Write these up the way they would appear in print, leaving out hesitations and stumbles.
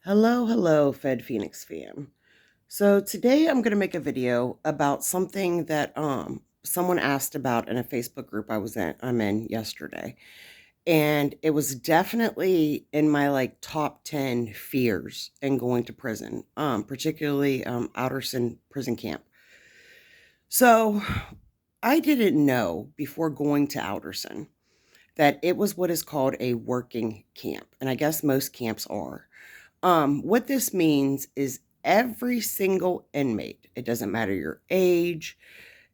Hello, FedPhoenix fam. So today I'm going to make a video about something that someone asked about in a Facebook group I'm in yesterday. And it was definitely in my top 10 fears in going to prison, particularly Outerson prison camp. So I didn't know before going to Outerson that it was what is called a working camp, and I guess most camps are. What this means is every single inmate, it doesn't matter your age,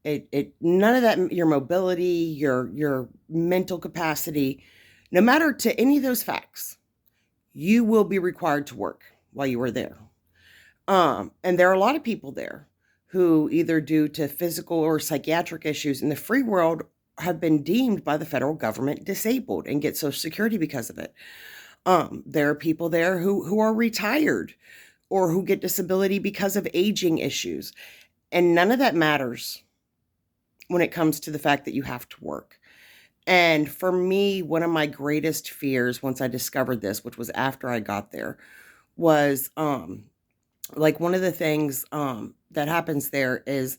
none of that, your mobility, your mental capacity, no matter to any of those facts, you will be required to work while you are there. And there are a lot of people there who, either due to physical or psychiatric issues in the free world, have been deemed by the federal government disabled and get Social Security because of it. There are people there who are retired or who get disability because of aging issues. And none of that matters when it comes to the fact that you have to work. And for me, one of my greatest fears once I discovered this, which was after I got there, was one of the things that happens there is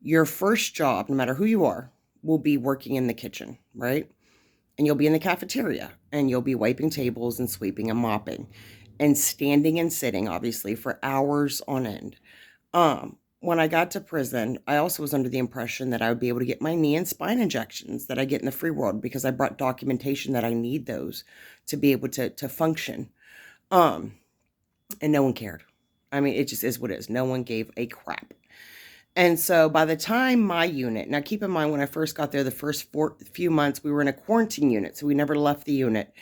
your first job, no matter who you are, will be working in the kitchen, right? And you'll be in the cafeteria and you'll be wiping tables and sweeping and mopping and standing and sitting, obviously, for hours on end. When I got to prison, I also was under the impression that I would be able to get my knee and spine injections that I get in the free world because I brought documentation that I need those to be able to function. And no one cared. I mean, it just is what it is. No one gave a crap. And so by the time my unit, now keep in mind, when I first got there, the first few months, we were in a quarantine unit, so we never left the unit,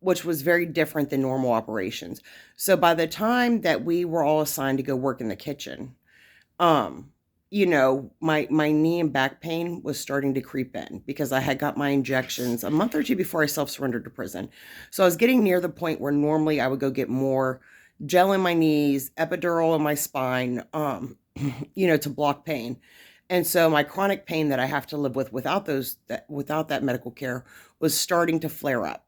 which was very different than normal operations. So by the time that we were all assigned to go work in the kitchen, my knee and back pain was starting to creep in because I had got my injections a month or two before I self-surrendered to prison. So I was getting near the point where normally I would go get more gel in my knees, epidural in my spine, to block pain. And so my chronic pain that I have to live with without that medical care was starting to flare up.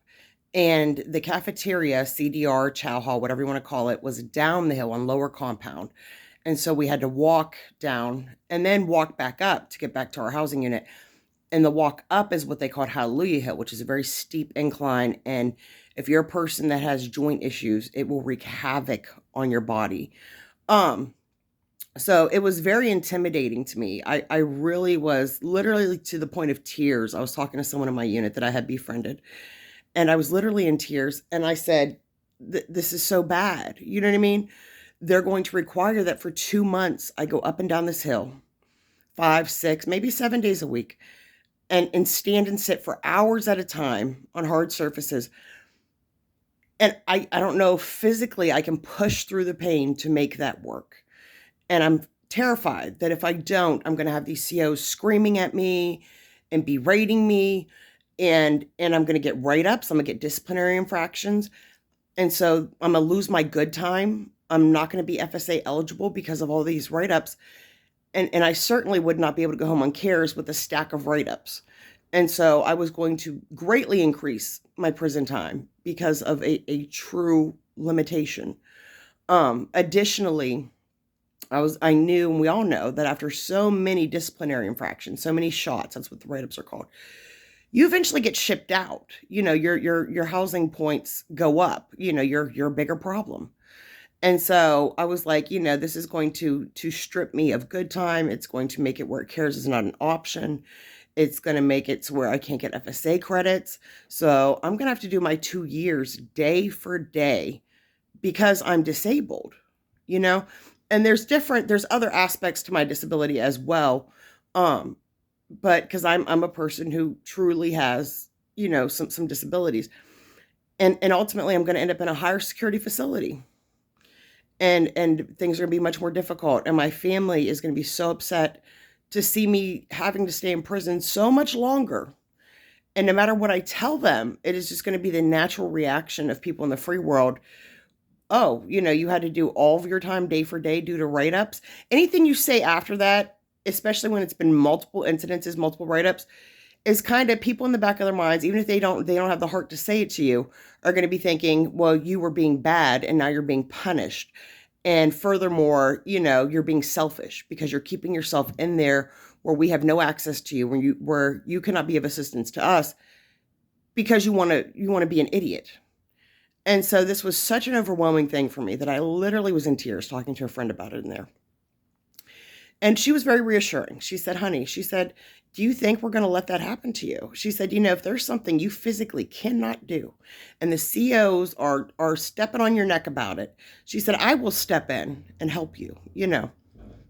And the cafeteria, CDR, chow hall, whatever you want to call it, was down the hill on lower compound. And so we had to walk down and then walk back up to get back to our housing unit. And the walk up is what they called Hallelujah Hill, which is a very steep incline. And if you're a person that has joint issues, it will wreak havoc on your body. So it was very intimidating to me. I really was literally to the point of tears. I was talking to someone in my unit that I had befriended, and I was literally in tears. And I said, this is so bad. You know what I mean? They're going to require that for 2 months, I go up and down this hill, 5, 6, maybe 7 days a week, and stand and sit for hours at a time on hard surfaces. And I don't know if physically I can push through the pain to make that work. And I'm terrified that if I don't, I'm going to have these COs screaming at me and berating me. And I'm going to get write-ups. I'm going to get disciplinary infractions. And so I'm going to lose my good time. I'm not going to be FSA eligible because of all these write-ups. And I certainly would not be able to go home on cares with a stack of write-ups. And so I was going to greatly increase my prison time because of a true limitation. Additionally, I knew, and we all know, that after so many disciplinary infractions, so many shots, that's what the write-ups are called, you eventually get shipped out. Your housing points go up. You're a bigger problem. And so I was like, this is going to strip me of good time. It's going to make it where cares is not an option. It's going to make it to where I can't get FSA credits. So I'm going to have to do my 2 years day for day because I'm disabled, And there's other aspects to my disability as well. But because I'm a person who truly has, some disabilities. And ultimately I'm going to end up in a higher security facility. And things are going to be much more difficult. And my family is going to be so upset to see me having to stay in prison so much longer. And no matter what I tell them, it is just going to be the natural reaction of people in the free world. Oh, you had to do all of your time day for day due to write-ups. Anything you say after that, especially when it's been multiple incidences, multiple write-ups, is kind of people in the back of their minds, even if they don't have the heart to say it to you, are going to be thinking, well, you were being bad and now you're being punished. And furthermore, you're being selfish because you're keeping yourself in there where we have no access to you, where you cannot be of assistance to us because you want to be an idiot. And so this was such an overwhelming thing for me that I literally was in tears talking to a friend about it in there. And she was very reassuring. She said, honey, she said, do you think we're going to let that happen to you? She said, if there's something you physically cannot do and the COs are stepping on your neck about it, she said, I will step in and help you,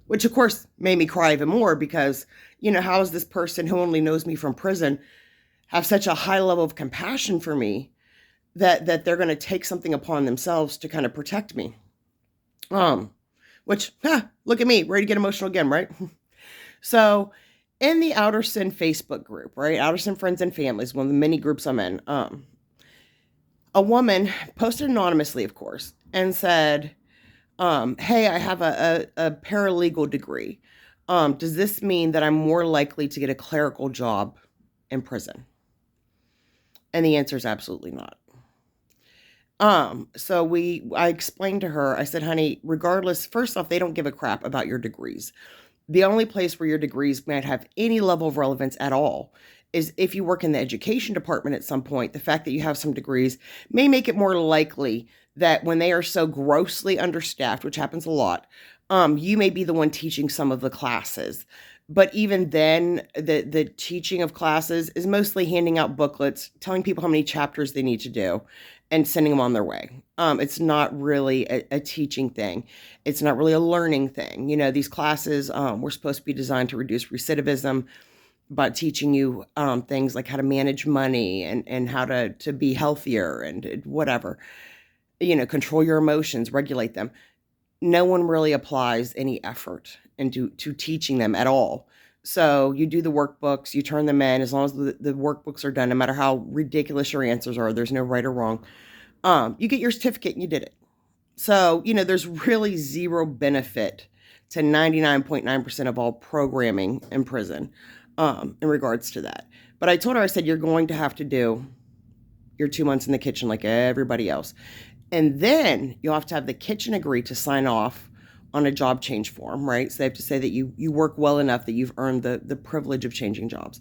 which of course made me cry even more because, how is this person who only knows me from prison have such a high level of compassion for me that they're going to take something upon themselves to kind of protect me? Which, look at me, ready to get emotional again, right? So in the Outer Sin Facebook group, right? Outer Sin Friends and Families, one of the many groups I'm in, a woman posted anonymously, of course, and said, hey, I have a paralegal degree. Does this mean that I'm more likely to get a clerical job in prison? And the answer is absolutely not. So I explained to her, I said, honey, regardless, first off, they don't give a crap about your degrees. The only place where your degrees might have any level of relevance at all is if you work in the education department at some point. The fact that you have some degrees may make it more likely that when they are so grossly understaffed, which happens a lot, you may be the one teaching some of the classes. But even then, the teaching of classes is mostly handing out booklets, telling people how many chapters they need to do, and sending them on their way. It's not really a teaching thing. It's not really a learning thing. These classes were supposed to be designed to reduce recidivism by teaching you things like how to manage money and how to be healthier and whatever. Control your emotions, regulate them. No one really applies any effort into teaching them at all. So you do the workbooks, you turn them in. As long as the workbooks are done, no matter how ridiculous your answers are, there's no right or wrong. You get your certificate and you did it. So, there's really zero benefit to 99.9% of all programming in prison in regards to that. But I told her, I said, you're going to have to do your 2 months in the kitchen like everybody else. And then you'll have to have the kitchen agree to sign off on a job change form, right? So they have to say that you work well enough that you've earned the privilege of changing jobs.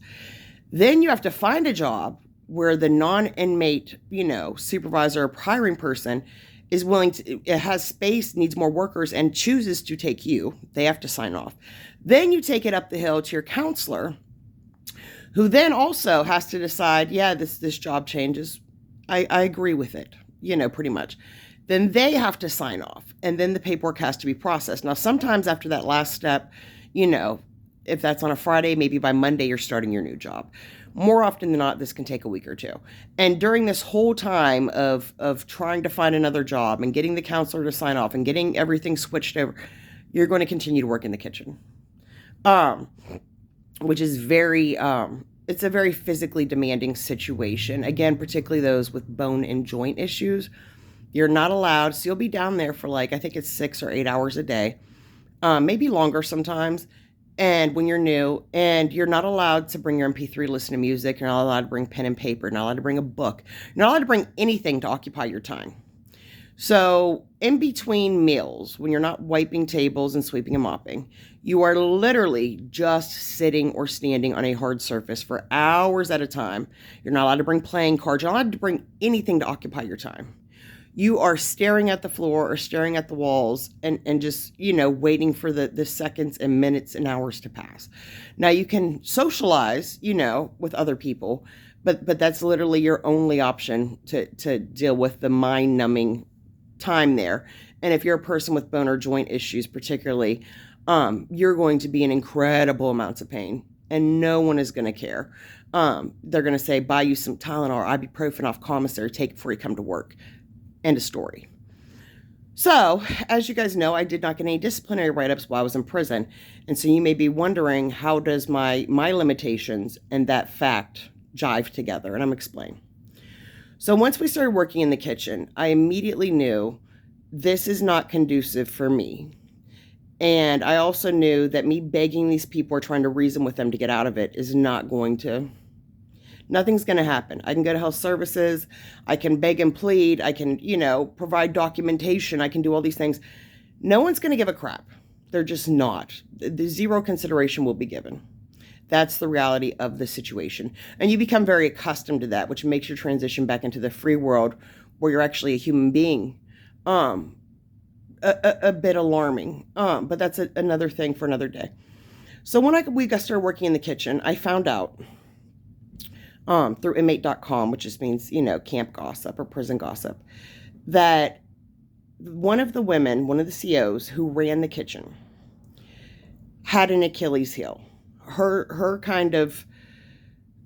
Then you have to find a job where the non-inmate, supervisor or hiring person is willing to, it has space, needs more workers, and chooses to take you. They have to sign off. Then you take it up the hill to your counselor, who then also has to decide, yeah, this job changes. I agree with it, pretty much. Then they have to sign off, and then the paperwork has to be processed. Now, sometimes after that last step, if that's on a Friday, maybe by Monday you're starting your new job. More often than not, this can take a week or two. And during this whole time of trying to find another job and getting the counselor to sign off and getting everything switched over, you're going to continue to work in the kitchen, which is it's a very physically demanding situation. Again, particularly those with bone and joint issues. You're not allowed, so you'll be down there for I think it's 6 or 8 hours a day, maybe longer sometimes. And when you're new, and you're not allowed to bring your MP3, listen to music, you're not allowed to bring pen and paper, you're not allowed to bring a book, you're not allowed to bring anything to occupy your time. So in between meals, when you're not wiping tables and sweeping and mopping, you are literally just sitting or standing on a hard surface for hours at a time. You're not allowed to bring playing cards, you're not allowed to bring anything to occupy your time. You are staring at the floor or staring at the walls and just, waiting for the seconds and minutes and hours to pass. Now you can socialize, with other people, but that's literally your only option to deal with the mind-numbing time there. And if you're a person with bone or joint issues particularly, you're going to be in incredible amounts of pain and no one is going to care. They're going to say, buy you some Tylenol or ibuprofen off commissary, take it before you come to work. End of story. So, as you guys know, I did not get any disciplinary write-ups while I was in prison. And so you may be wondering, how does my limitations and that fact jive together? And I'm explaining. So once we started working in the kitchen, I immediately knew this is not conducive for me. And I also knew that me begging these people or trying to reason with them to get out of it is not going to Nothing's going to happen. I can go to health services. I can beg and plead. I can, provide documentation. I can do all these things. No one's going to give a crap. They're just not. The zero consideration will be given. That's the reality of the situation. And you become very accustomed to that, which makes your transition back into the free world where you're actually a human being a bit alarming. But that's another thing for another day. So when we got started working in the kitchen, I found out through inmate.com, which just means, camp gossip or prison gossip, that one of the COs who ran the kitchen had an Achilles heel. Her kind of,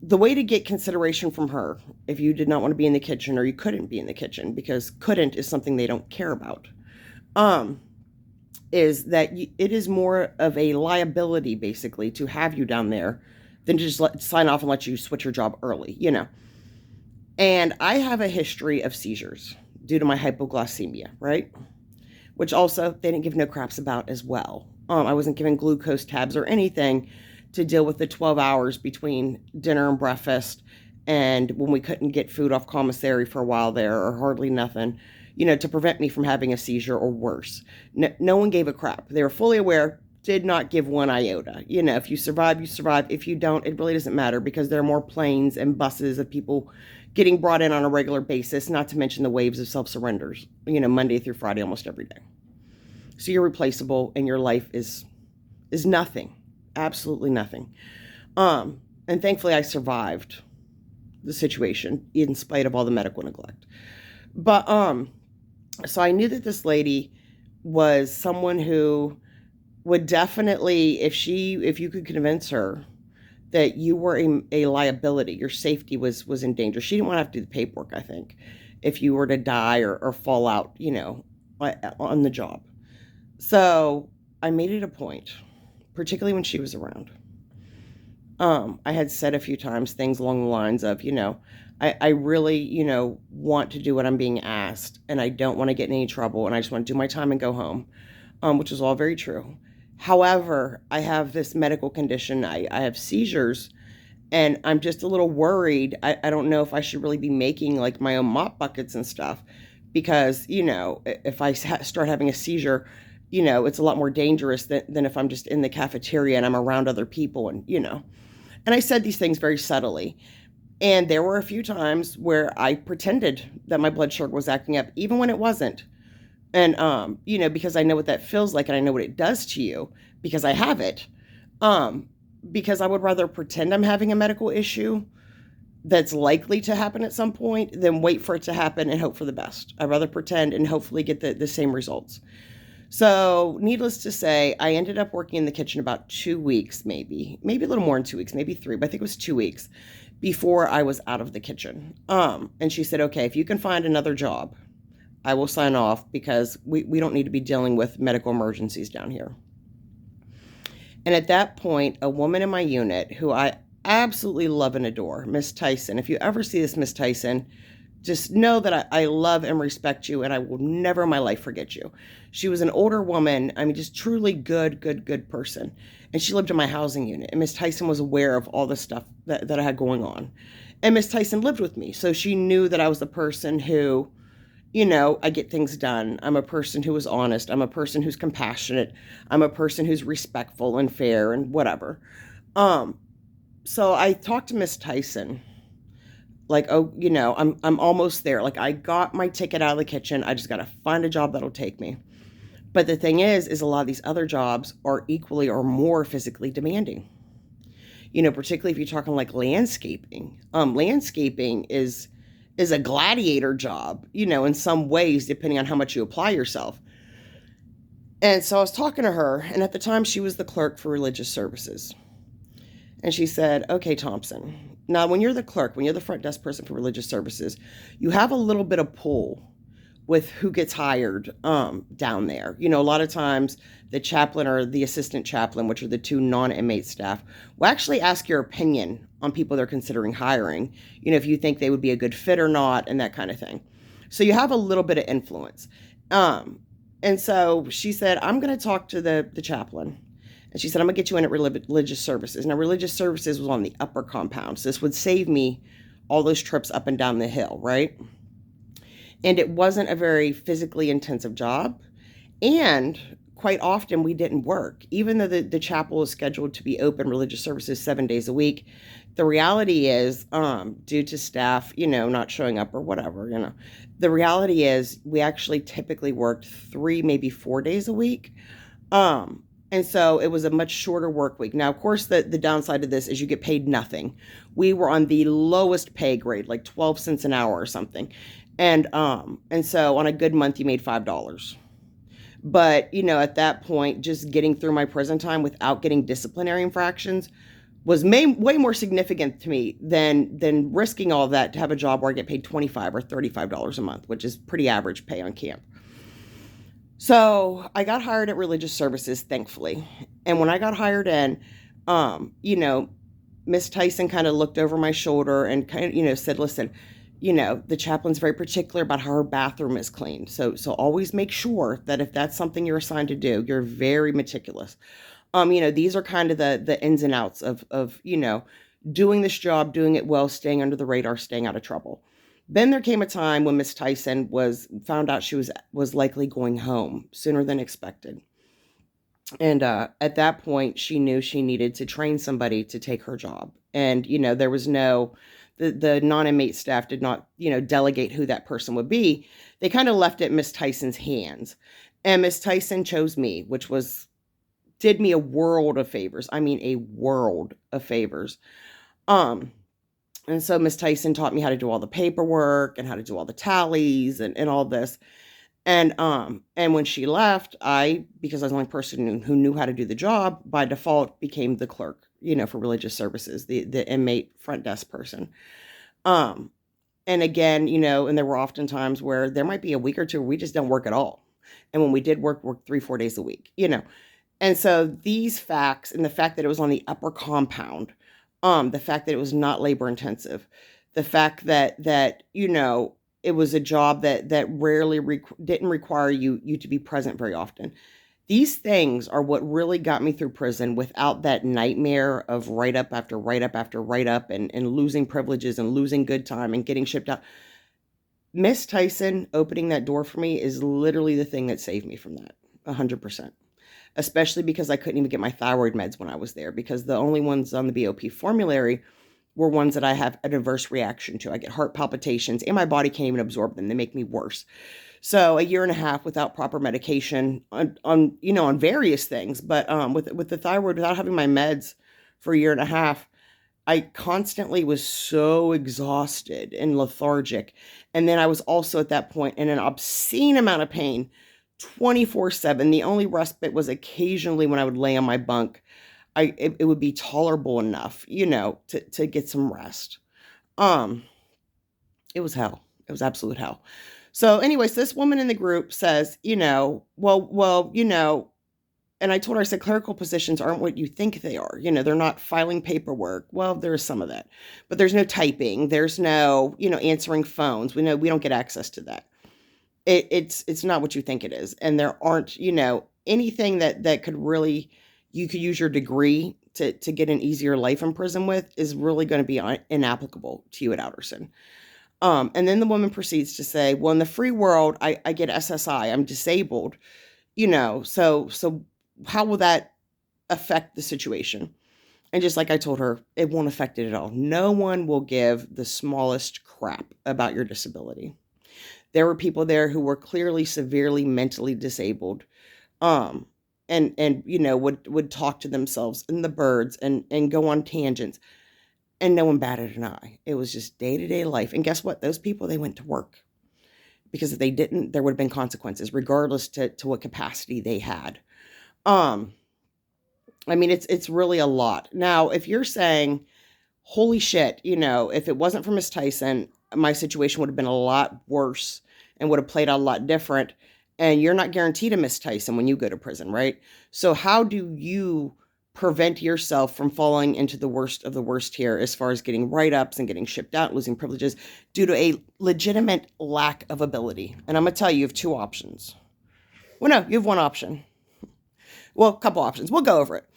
the way to get consideration from her, if you did not want to be in the kitchen or you couldn't be in the kitchen, because couldn't is something they don't care about, is that it is more of a liability, basically, to have you down there than to just sign off and let you switch your job early, And I have a history of seizures due to my hypoglycemia, right? Which also they didn't give no craps about as well. I wasn't given glucose tabs or anything to deal with the 12 hours between dinner and breakfast, and when we couldn't get food off commissary for a while there, or hardly nothing, to prevent me from having a seizure or worse. No one gave a crap. They were fully aware, did not give one iota. If you survive, you survive. If you don't, it really doesn't matter, because there are more planes and buses of people getting brought in on a regular basis, not to mention the waves of self-surrenders, Monday through Friday, almost every day. So you're replaceable, and your life is nothing. Absolutely nothing. And thankfully I survived the situation in spite of all the medical neglect. But so I knew that this lady was someone who would definitely, if you could convince her that you were a liability, your safety was in danger. She didn't want to have to do the paperwork, I think, if you were to die or fall out, on the job. So I made it a point, particularly when she was around. I had said a few times things along the lines of, I really, want to do what I'm being asked, and I don't want to get in any trouble, and I just want to do my time and go home, which is all very true. However, I have this medical condition. I have seizures, and I'm just a little worried. I don't know if I should really be making like my own mop buckets and stuff, because, if I start having a seizure, it's a lot more dangerous than if I'm just in the cafeteria and I'm around other people and. And I said these things very subtly. And there were a few times where I pretended that my blood sugar was acting up, even when it wasn't. And, because I know what that feels like and I know what it does to you because I have it. Because I would rather pretend I'm having a medical issue that's likely to happen at some point than wait for it to happen and hope for the best. I'd rather pretend and hopefully get the same results. So needless to say, I ended up working in the kitchen about 2 weeks, maybe a little more than 2 weeks, maybe 3, but I think it was 2 weeks before I was out of the kitchen. And she said, okay, if you can find another job, I will sign off, because we don't need to be dealing with medical emergencies down here. And at that point, a woman in my unit who I absolutely love and adore, Miss Tyson. If you ever see this, Miss Tyson, just know that I love and respect you, and I will never in my life forget you. She was an older woman. I mean, just truly good person. And she lived in my housing unit. And Miss Tyson was aware of all the stuff that I had going on. And Miss Tyson lived with me. So she knew that I was the person who, I get things done. I'm a person who is honest. I'm a person who's compassionate. I'm a person who's respectful and fair and whatever. So I talked to Miss Tyson. Like, oh, I'm almost there. Like, I got my ticket out of the kitchen. I just got to find a job that'll take me. But the thing is a lot of these other jobs are equally or more physically demanding. Particularly if you're talking like landscaping. Landscaping is a gladiator job, in some ways, depending on how much you apply yourself. And so I was talking to her, and at the time she was the clerk for religious services. And she said, okay, Thompson, now when you're the clerk, when you're the front desk person for religious services, you have a little bit of pull with who gets hired down there. A lot of times the chaplain or the assistant chaplain, which are the two non-inmate staff, will actually ask your opinion on people they're considering hiring, if you think they would be a good fit or not, and that kind of thing. So you have a little bit of influence. And so she said, I'm going to talk to the chaplain And she said, I'm going to get you in at religious services. Now, religious services was on the upper compound. So this would save me all those trips up and down the hill, right? And it wasn't a very physically intensive job. And quite often we didn't work. Even though the chapel is scheduled to be open religious services 7 days a week, the reality is, due to staff, not showing up or whatever, the reality is we actually typically worked 3, maybe 4 days a week. And so it was a much shorter work week. Now, of course, the downside of this is you get paid nothing. We were on the lowest pay grade, like 12 cents an hour or something. And so on a good month, you made $5. But, at that point, just getting through my prison time without getting disciplinary infractions was way more significant to me than risking all that to have a job where I get paid $25 or $35 a month, which is pretty average pay on camp. So I got hired at religious services, thankfully. And when I got hired in, Miss Tyson kind of looked over my shoulder and kind of, said, listen, the chaplain's very particular about how her bathroom is cleaned. So always make sure that if that's something you're assigned to do, you're very meticulous. These are kind of the ins and outs of doing this job, doing it well, staying under the radar, staying out of trouble. Then there came a time when Miss Tyson found out she was likely going home sooner than expected. And at that point, she knew she needed to train somebody to take her job. And, there was the non-inmate staff did not, delegate who that person would be. They kind of left it Miss Tyson's hands. And Miss Tyson chose me, which did me a world of favors. I mean, a world of favors. And so Miss Tyson taught me how to do all the paperwork and how to do all the tallies and all this. And when she left, because I was the only person who knew how to do the job, by default became the clerk, for religious services, the inmate front desk person. And again, and there were often times where there might be a week or two where we just don't work at all. And when we did work 3-4 days a week, And so these facts and the fact that it was on the upper compound, the fact that it was not labor intensive, the fact that it was a job that rarely didn't require you to be present very often. These things are what really got me through prison without that nightmare of write-up after write-up after write-up and losing privileges and losing good time and getting shipped out. Miss Tyson opening that door for me is literally the thing that saved me from that, 100%. Especially because I couldn't even get my thyroid meds when I was there, because the only ones on the BOP formulary were ones that I have an adverse reaction to. I get heart palpitations and my body can't even absorb them. They make me worse. So 1.5 years without proper medication on various things, but with the thyroid, without having my meds for 1.5 years, I constantly was so exhausted and lethargic. And then I was also at that point in an obscene amount of pain 24/7. The only respite was occasionally when I would lay on my bunk. It would be tolerable enough, to get some rest. It was hell. It was absolute hell. So anyways, this woman in the group says, well, and I told her, I said, clerical positions aren't what you think they are. They're not filing paperwork. Well, there is some of that, but there's no typing. There's no, answering phones. We know we don't get access to that. It's not what you think it is. And there aren't, anything that could really, you could use your degree to get an easier life in prison with is really going to be inapplicable to you at Alderson. And then the woman proceeds to say, well, in the free world, I get SSI, I'm disabled, so how will that affect the situation? And just like I told her, it won't affect it at all. No one will give the smallest crap about your disability. There were people there who were clearly severely mentally disabled, and would talk to themselves and the birds and go on tangents, and no one batted an eye. It was just day-to-day life. And guess what? Those people, they went to work, because if they didn't, there would have been consequences, regardless to what capacity they had. It's really a lot. Now, if you're saying, holy shit, if it wasn't for Miss Tyson, my situation would have been a lot worse and would have played out a lot different. And you're not guaranteed a Miss Tyson when you go to prison, right? So how do you prevent yourself from falling into the worst of the worst here, as far as getting write-ups and getting shipped out, losing privileges due to a legitimate lack of ability? And I'm going to tell you, you have 2 options. Well, no, you have 1 option. Well, a couple options. We'll go over it.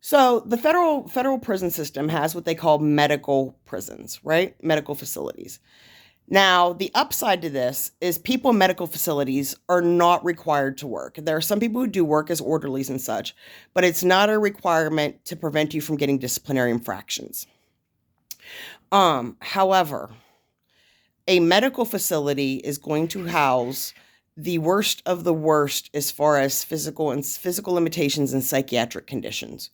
So the federal prison system has what they call medical prisons, right? Medical facilities. Now, the upside to this is people in medical facilities are not required to work. There are some people who do work as orderlies and such, but it's not a requirement to prevent you from getting disciplinary infractions. However, a medical facility is going to house the worst of the worst as far as physical limitations and psychiatric conditions.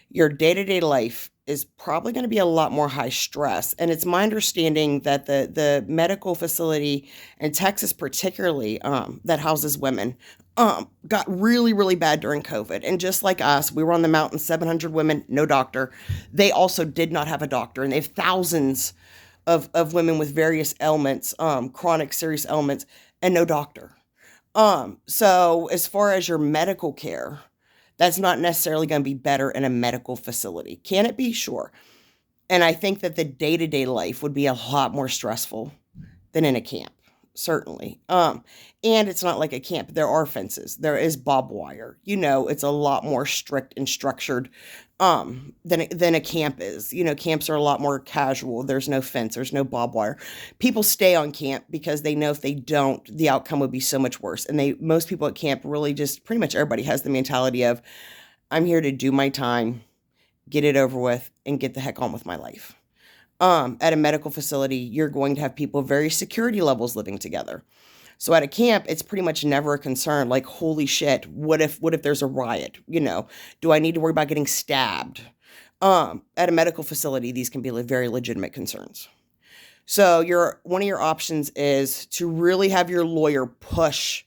Your day-to-day life is probably going to be a lot more high stress. And it's my understanding that the medical facility in Texas, particularly that houses women, got really, really bad during COVID. And just like us, we were on the mountain, 700 women, no doctor. They also did not have a doctor. And they have thousands of women with various ailments, chronic serious ailments, and no doctor. So as far as your medical care, that's not necessarily going to be better in a medical facility. Can it be? Sure. And I think that the day-to-day life would be a lot more stressful than in a camp, certainly. And it's not like a camp. There are fences. There is barbed wire. It's a lot more strict and structured than a camp is. Camps are a lot more casual. There's no fence. There's no barbed wire. People stay on camp because they know if they don't, the outcome would be so much worse. And most people at camp really just, pretty much everybody has the mentality of, I'm here to do my time, get it over with, and get the heck on with my life. At a medical facility, you're going to have people of various security levels living together. So at a camp, it's pretty much never a concern. Like, holy shit, what if there's a riot? Do I need to worry about getting stabbed? At a medical facility, these can be very legitimate concerns. So one of your options is to really have your lawyer push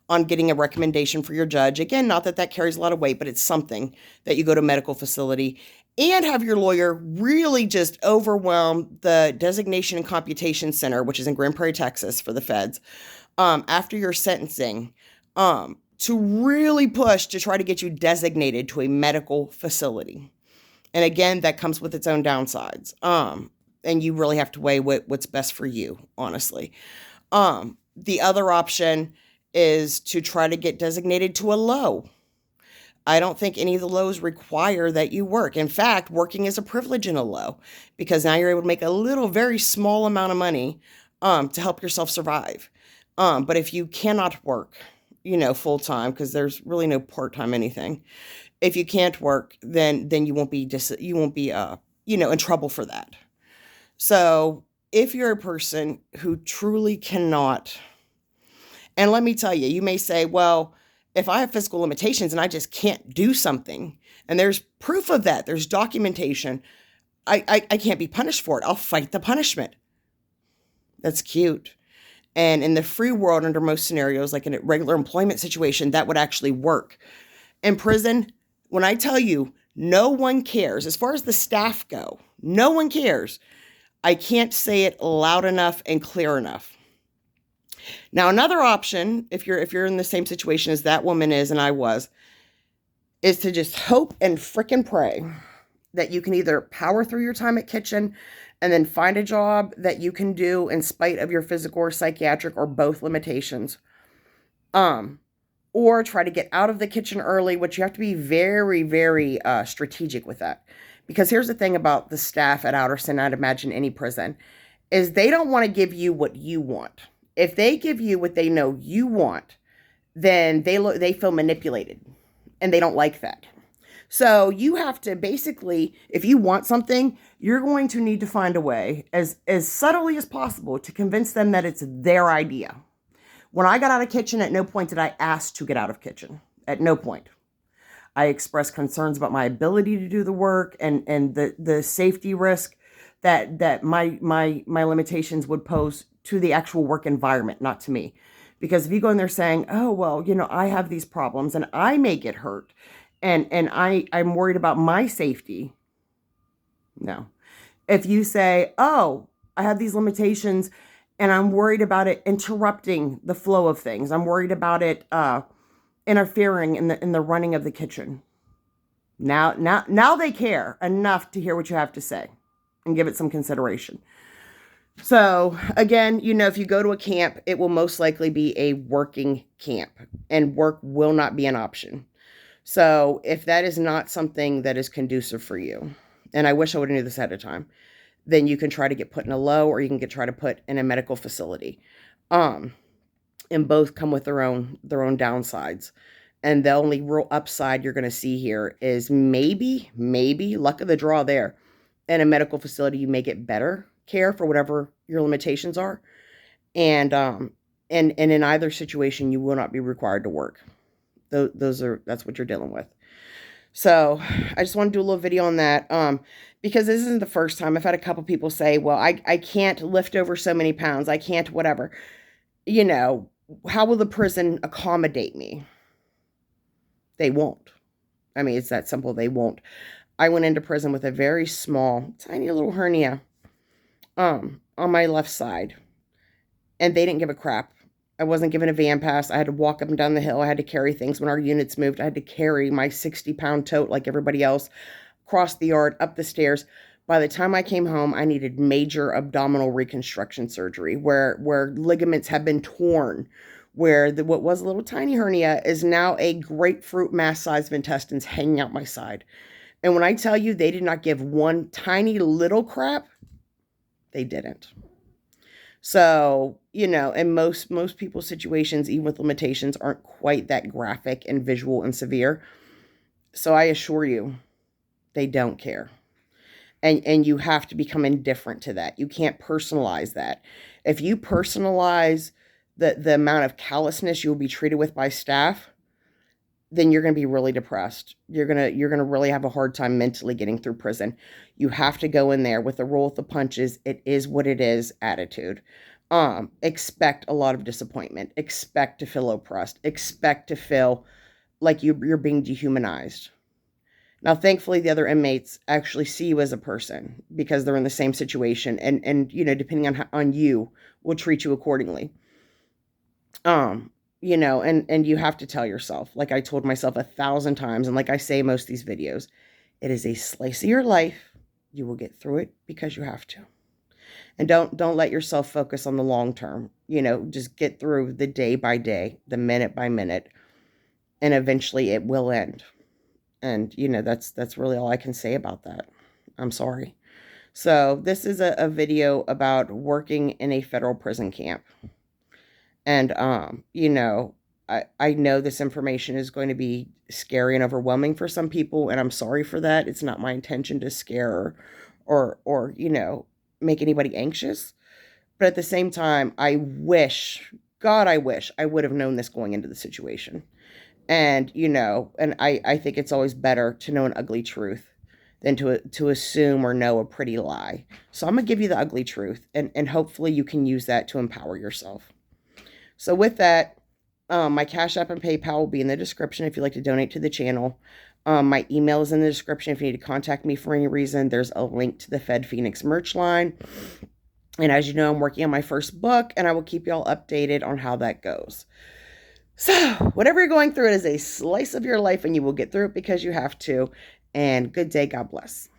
on getting a recommendation for your judge. Again, not that carries a lot of weight, but it's something that you go to a medical facility and have your lawyer really just overwhelm the Designation and Computation Center, which is in Grand Prairie, Texas, for the feds, after your sentencing, to really push to try to get you designated to a medical facility. And again, that comes with its own downsides. And you really have to weigh what's best for you, honestly. The other option is to try to get designated to a low. I don't think any of the lows require that you work. In fact, working is a privilege in a low because now you're able to make a very small amount of money to help yourself survive. But if you cannot work, full time, because there's really no part time anything. If you can't work, then you won't be in trouble for that. So if you're a person who truly cannot, and let me tell you, you may say, well, if I have physical limitations and I just can't do something, and there's proof of that, there's documentation, I can't be punished for it. I'll fight the punishment. That's cute. And in the free world, under most scenarios, like in a regular employment situation, that would actually work. In prison, when I tell you, no one cares, as far as the staff go, no one cares. I can't say it loud enough and clear enough. Now, another option, if you're in the same situation as that woman is and I was, is to just hope and frickin' pray that you can either power through your time at kitchen and then find a job that you can do in spite of your physical or psychiatric or both limitations. Or try to get out of the kitchen early, which you have to be very, very strategic with that. Because here's the thing about the staff at Outerson, I'd imagine any prison, is they don't want to give you what you want. If they give you what they know you want, then they feel manipulated, and they don't like that. So you have to basically, if you want something, you're going to need to find a way as subtly as possible to convince them that it's their idea. When I got out of kitchen, at no point did I ask to get out of kitchen. At no point. I expressed concerns about my ability to do the work and the safety risk that my limitations would pose to the actual work environment, not to me. Because if you go in there saying, oh, well, I have these problems and I may get hurt and I'm worried about my safety. No. If you say, oh, I have these limitations and I'm worried about it interrupting the flow of things. I'm worried about it interfering in the running of the kitchen. Now they care enough to hear what you have to say and give it some consideration. So again, if you go to a camp, it will most likely be a working camp and work will not be an option. So if that is not something that is conducive for you, and I wish I would have knew this ahead of time, then you can try to get put in a low, or you can try to put in a medical facility. Um, and both come with their own downsides. And the only real upside you're going to see here is maybe luck of the draw there. In a medical facility, you may get better care for whatever your limitations are, and in either situation, you will not be required to work. That's what you're dealing with. So I just want to do a little video on that, because this isn't the first time. I've had a couple people say, well, I can't lift over so many pounds. I can't whatever. You know, how will the prison accommodate me? They won't. I mean, it's that simple. They won't. I went into prison with a very small, tiny little hernia on my left side, and they didn't give a crap. I wasn't given a van pass. I had to walk up and down the hill. I had to carry things. When our units moved, I had to carry my 60-pound tote like everybody else, across the yard, up the stairs. By the time I came home, I needed major abdominal reconstruction surgery where ligaments have been torn, where what was a little tiny hernia is now a grapefruit mass size of intestines hanging out my side. And when I tell you they did not give one tiny little crap, they didn't. So, in most people's situations, even with limitations, aren't quite that graphic and visual and severe. So I assure you, they don't care. And you have to become indifferent to that. You can't personalize that. If you personalize the amount of callousness you will be treated with by staff, then you're going to be really depressed. You're going to really have a hard time mentally getting through prison. You have to go in there with a roll with the punches. It is what it is attitude. Expect a lot of disappointment. Expect to feel oppressed. Expect to feel like you're being dehumanized. Now, thankfully, the other inmates actually see you as a person because they're in the same situation, and depending on you, will treat you accordingly. And you have to tell yourself, like I told myself 1,000 times, and like I say in most of these videos, it is a slice of your life. You will get through it because you have to. And don't let yourself focus on the long term. Just get through the day by day, the minute by minute, and eventually it will end. And that's really all I can say about that. I'm sorry. So this is a video about working in a federal prison camp. And, I know this information is going to be scary and overwhelming for some people, and I'm sorry for that. It's not my intention to scare or make anybody anxious. But at the same time, I wish I would have known this going into the situation. And, and I think it's always better to know an ugly truth than to assume or know a pretty lie. So I'm going to give you the ugly truth, and hopefully you can use that to empower yourself. So with that, my Cash App and PayPal will be in the description if you'd like to donate to the channel. My email is in the description if you need to contact me for any reason. There's a link to the FedPhoenix merch line. And as you know, I'm working on my first book, and I will keep you all updated on how that goes. So whatever you're going through, it is a slice of your life, and you will get through it because you have to. And good day. God bless.